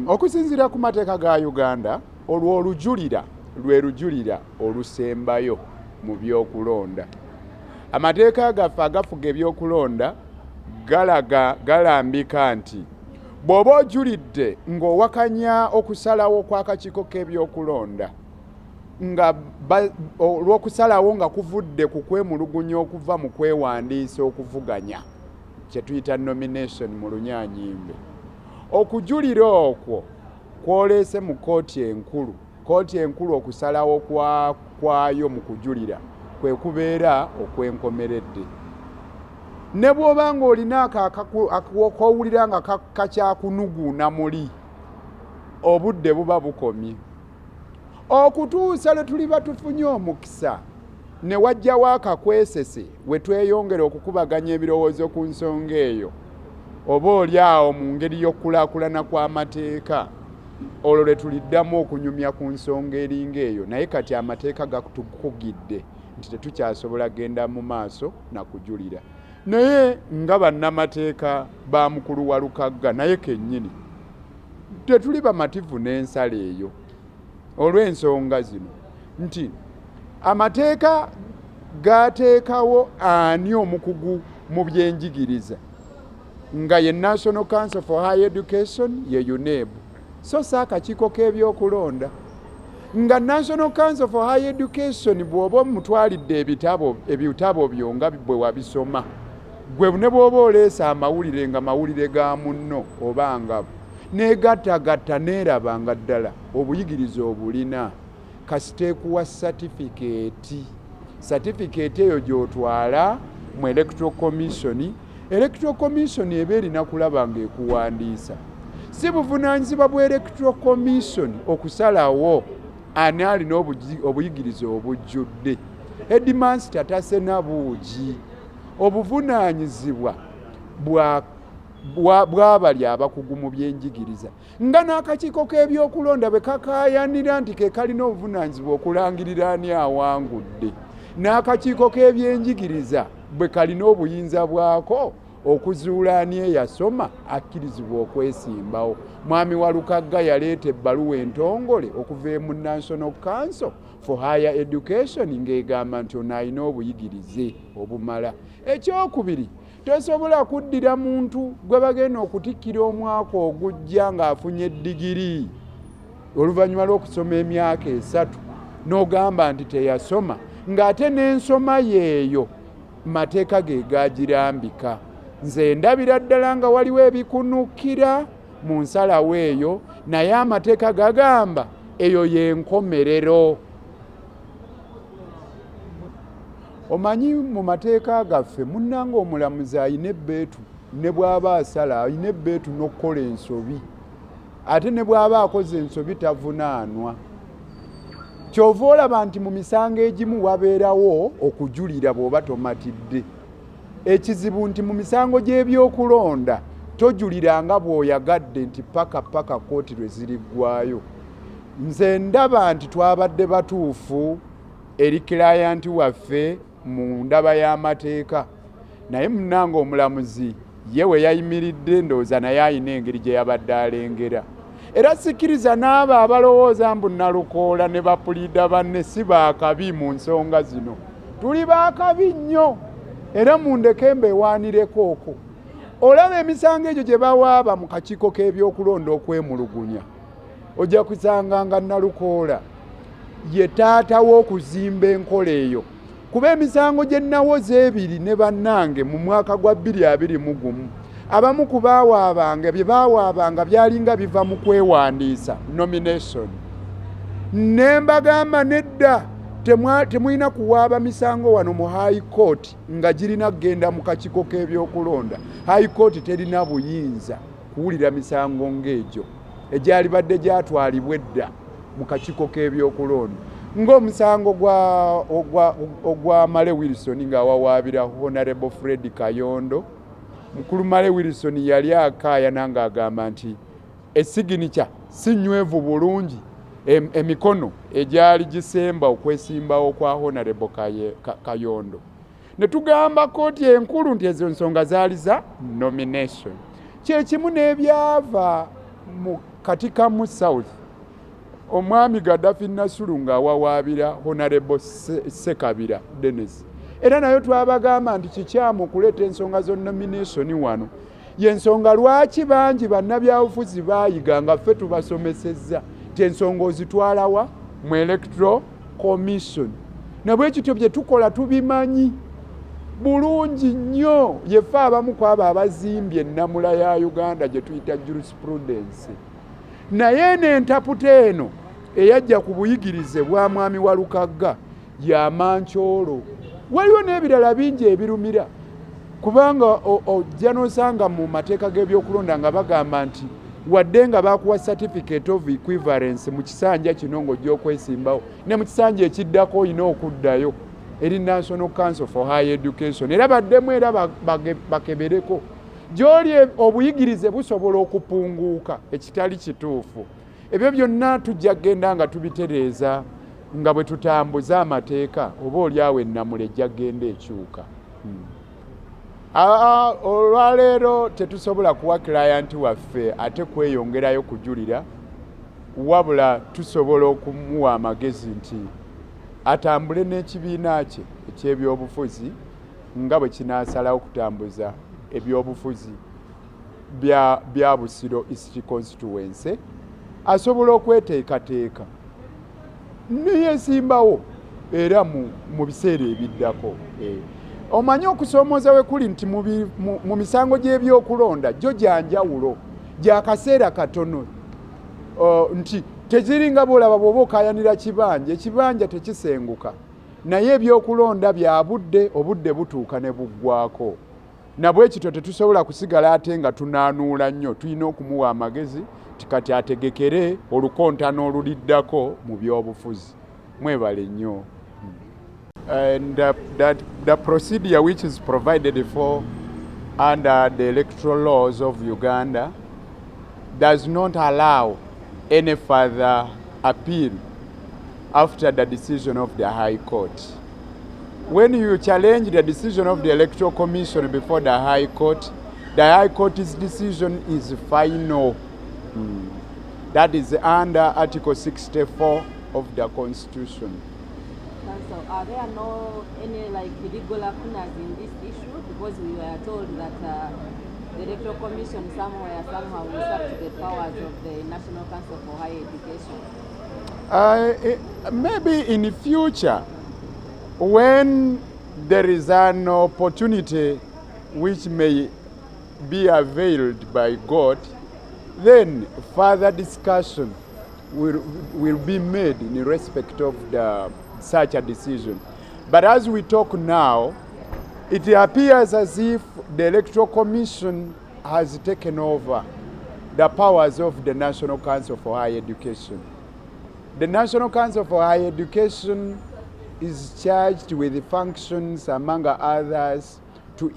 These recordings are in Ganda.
Okusinziira ku mateeka ga Uganda, olwo olujulira lwe lujulira olusembayo mu byokulonda. Amateeka gaffe agafuga ebyokulonda galambika nti bw'oba ojulidde ng'owakanya okusalawo kw'akakiiko k'ebyokulonda nga olw'okusalawo nga kuvudde ku kwemulugunya okuva mu kwewandiisa okuvuganya, kye tuyita nomination mu Lunyaanyimbe. Okujulira okwo kwoleese mu kkooti enkulu. Kkooti enkulu okusalawo kwayo mu kujulira kwe kubeera okwenkomeredde. Ne bw'oba ng'olina akowulira nga kakyakunuguuna muli, obudde buba bukomye. Okutuusa lwe tuliba tufunye omukisa ne wajjawo akakwesese we tweyongera okukubaganya ebirowoozo ku nsonga eyo, oba oli awo mu ngeri y'okulaakulana kw'amateeka, olwo lwe tuliddamu okunyumya ku nsonga eringa eyo. Naye kati amateeka gatukugidde nti tetukyasobola genda mu maaso na kujulira. Naye nga bannamateeka ba mukulu Walukagga naye kennyini tetuli bamativu n'ensala eyo olw'ensonga zino nti amateeka gateekawo ani omukugu mu byenjigiriza nga ye National Council for Higher Education ye UNEB, so si akakiiko k'ebyokulonda. Nga National Council for Higher Education bw'oba omutwalidde ebitabo byo nga bwe wabisoma, gwe ne bw'oba oleesa amawulire nga mawulire ga munno oba ngabo, n'egattagatta neeraba nga ddala obuyigiriza obulina, kasiteekuwa satifikeeti eyo gy'otwala mu Electoral Commission. Electoral Commission eba erina kulaba ng'ekuwandiisa. Si buvunaanyizibwa bwa Electoral Commission okusalawo ani alina obuyigiriza obujjudde. Headmaster tasena buugi. Obuvunaanyizibwa bw'abali abakugu mu byenjigiriza. Nga n'akakiiko k'ebyokulonda bwe kakaayanira nti ke kalina obuvunaanyizibwa okulangirira ani awangudde, n'akakiiko k'ebyenjigiriza bwe kalina obuyinza bwako okuzuula ani eyasoma akkirizibwa okwesimbawo. Mwami Walukagga yaleeta ebbaluwa entongole okuva mu National Council for Higher Education ng'egamba nti ono alina obuyigirize obumala. Ekyokubiri, tosobola kuddira muntu gwe bagenda okutikkira omwaka ogujja ng'afunye digiri oluvannyuma lw'okusoma emyaka 3 n'ogamba nti teyasoma, ng'ate n'ensoma yeeyo mateeka ge gagirambika. Nze ndabira ddala nga waliwo ebikunukira mu nsalawo eyo, naye amateeka gagamba eyo y'enkomerero. Omanyi mu mateeka gaffe munnanga omulamuzi ayina ebbeetu ne bw'aba asala ayina ebbeetu n'okkola ensobi, ate ne bw'aba akoze ensobi tavunaanwa. Kyova olaba nti mu misango egimu wabeerawo okujulira bw'oba tomatidde. Ekizibu nti mu misango gy'ebyokulonda tojuliranga bw'oyagadde nti paka kkooti lwe ziriggwayo. Nze ndaba nti twabadde batuufu eri kilayanti waffe mu ndaba y'amateeka, naye munnanga omulamuzi ye we yayimiridde ndowooza naye ayina engeri gye yabadde alengera. Era sikkiriza n'abo abalowooza mbu Nalukoola ne bapuliida banne si baakabi mu nsonga zino. Tuli baakabi nnyo, era mundeke mbeewaanireko okwo. Olaba emisango egyo gye bawaaba mu kakiiko k'ebyokulonda okwemulugunya, ojja kusanga nga Nalukoola ye taata w'okuzimba enkola eyo. Kuba emisango gye nawoze ebiri ne bannange mu mwaka gwa 2021, abamu ku baawaabanga bye baawaabanga byalinga biva mu kwewandiisa nomination. Ne mbagamba nedda temulina kuwaaba misango wano mu High Court nga girina kugenda mu kakiiko k'ebyokulonda. High Court terina buyinza kuwulira misango ng'egyo egyali badde gyatwalibwa edda mu kakiiko k'ebyokulonda ng'omusango ogwa Male Wilson ng'awawaabira Honorable Fred Kayondo. Mukulu Male Wilson yali akaayana ng'agamba nti esiginica si nywevu bulungi emikono egyali gisemba okwesimbawo kwa Honorable Kayondo. Ne tugamba kkooti enkulu nti ezo nsonga zaali za nomination. Kyekimu n'ebyava mu Katikamu South, omwami Gaddafi Nasulu ng'awawaabira Honorable Sekabira Dennis. Era nayo twabagamba nti kikyamu okuleeta ensonga zo nomination wano. Y'ensonga lwaki bangi bannabyabufuzi baayiga nga ffe tubasomesezza ti ensonga ozitwalawa mu Electoral Commission. Na bwe kityo bye tukola tubimanyi bulungi nnyo. Yeffe abamu ku abo abazimbye ennamula ya Uganda gye tuyita jurisprudence. Naye n'entaputa eno eyajja ku buyigirize bwa mwami Walukagga ya Mancholo. Waliwo n'ebirala bingi ebirumira kubanga ojja n'osanga mu mateeka g'ebyokulonda nga bagamba nti wadde nga bakuwa certificate of equivalence mu kisanja kino ng'ojja okwesimbawo ne mu kisanja ekiddako olina okuddayo eri National Council for Higher Education era baddemu era bakebereko gy'oli obuyigirize busobola okupunguuka ekitali kituufu. Ebyo byonna tujja kgenda nga tubitereeza nga bwe tutambuza amateeka oba oliawo ennamula ejja kgenda ekyuka. Olwaleero tetusobola kuwa client waffe ate kweyongerayo kujulira, wabula tusobola okumuwa amagezi nti atambule n'ekibiina kye eky'ebyobufuzi nga bwe kinaasalawo okutambuza ebyobufuzi bya Busiro East Constituency, asobola okweteekateeka neyesimbawo era mu biseera ebiddako. Omanyi okusomooza we kuli nti mu misango gy'ebyokulonda gyo gya njawulo gya kaseera katono, nti teziringa bw'olaba bw'oba okaayanira kibanja, ekibanja tekisenguka, naye ebyokulonda bya budde, obudde butuuka ne buggwako. Na bwe kityo tetusobola kusigala ate nga tunaanuula nnyo, tulina okumuwa amagezi kati ategekere olukontano oluliddako mu byobufuzi. Mwebale nnyo. And the procedure which is provided for under the electoral laws of Uganda does not allow any further appeal after the decision of the High Court. When you challenge the decision of the Electoral Commission before the High Court's decision is final. That is under Article 64 of the Constitution. So are there any legal lacunas in this issue? Because we were told that the Electoral Commission somehow usurped the powers of the National Council for Higher Education. Maybe in the future, when there is an opportunity which may be availed by God, then further discussion will be made in respect of such a decision. But as we talk now, it appears as if the Electoral Commission has taken over the powers of the National Council for Higher Education. The National Council for Higher Education is charged with the functions, among others, to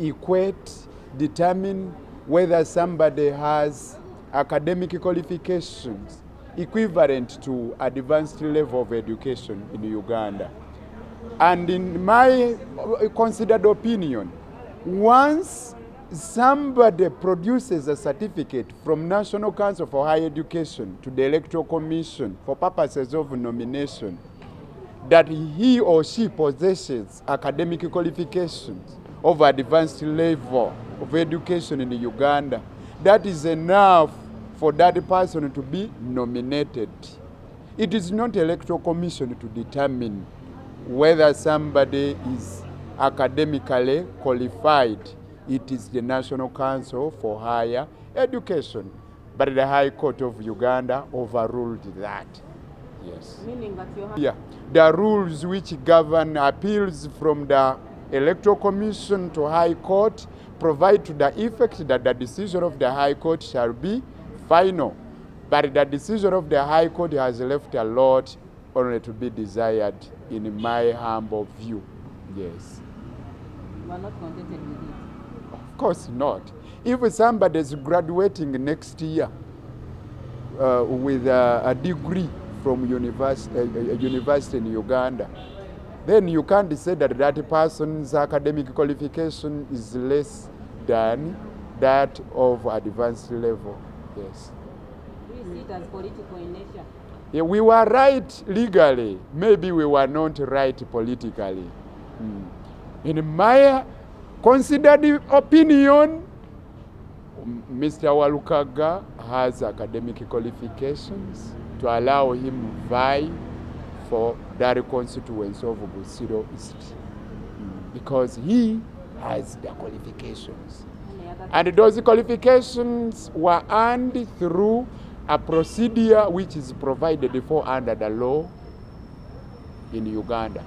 determine whether somebody has academic qualifications equivalent to advanced level of education in Uganda. And in my considered opinion, once somebody produces a certificate from National Council for Higher Education to the Electoral Commission for purposes of nomination, that he or she possesses academic qualifications of advanced level of education in Uganda, that is enough for that person to be nominated. It is not Electoral Commission to determine whether somebody is academically qualified. It is the National Council for Higher Education. But the High Court of Uganda overruled that. Yes. Meaning that you have... Yeah. The rules which govern appeals from the Electoral Commission to High Court provide to the effect that the decision of the High Court shall be final. But the decision of the High Court has left a lot only to be desired, in my humble view. Yes. You are not contented with it? Of course not. If somebody is graduating next year with a degree from a university in Uganda, then you can't say that that person's academic qualification is less than that of advanced level. Yes. Do you see it as political in nature? Yeah, we were right legally, maybe we were not right politically. In my considered opinion, Mr. Walukagga has academic qualifications to allow him vie for that constituency of Busiro East, because he has the qualifications. And those qualifications were earned through a procedure which is provided for under the law in Uganda.